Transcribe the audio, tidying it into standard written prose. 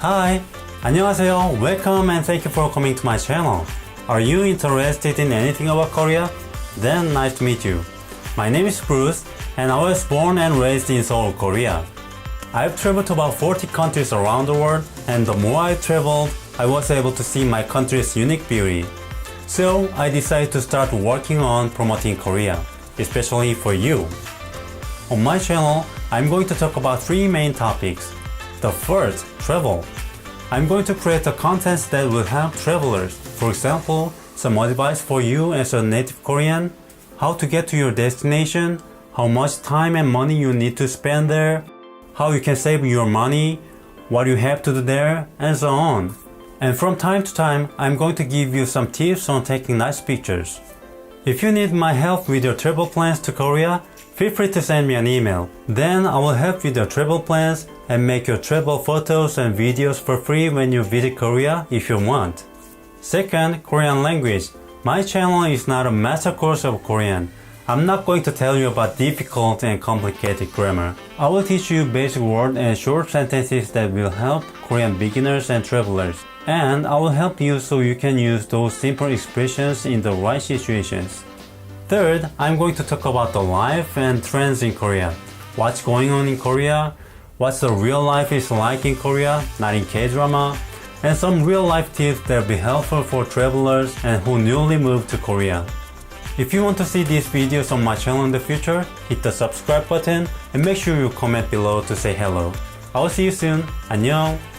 Hi, 안녕하세요. Welcome and thank you for coming to my channel. Are you interested in anything about Korea? Then nice to meet you. My name is Bruce and I was born and raised in Seoul, Korea. I've traveled to about 40 countries around the world, and the more I traveled, I was able to see my country's unique beauty. So I decided to start working on promoting Korea, especially for you. On my channel, I'm going to talk about three main topics. The first, travel. I'm going to create the contents that will help travelers. For example, some advice for you as a native Korean, how to get to your destination, how much time and money you need to spend there, how you can save your money, what you have to do there, and so on. And from time to time, I'm going to give you some tips on taking nice pictures. If you need my help with your travel plans to Korea, feel free to send me an email. Then I will help you with your travel plans and make your travel photos and videos for free when you visit Korea if you want. Second, Korean language. My channel is not a master course of Korean. I'm not going to tell you about difficult and complicated grammar. I will teach you basic words and short sentences that will help Korean beginners and travelers. And I will help you so you can use those simple expressions in the right situations. Third, I'm going to talk about the life and trends in Korea. What's going on in Korea? What's the real life is like in Korea, not in K-drama? And some real life tips that will be helpful for travelers and who newly moved to Korea. If you want to see these videos on my channel in the future, hit the subscribe button and make sure you comment below to say hello. I will see you soon. 안녕!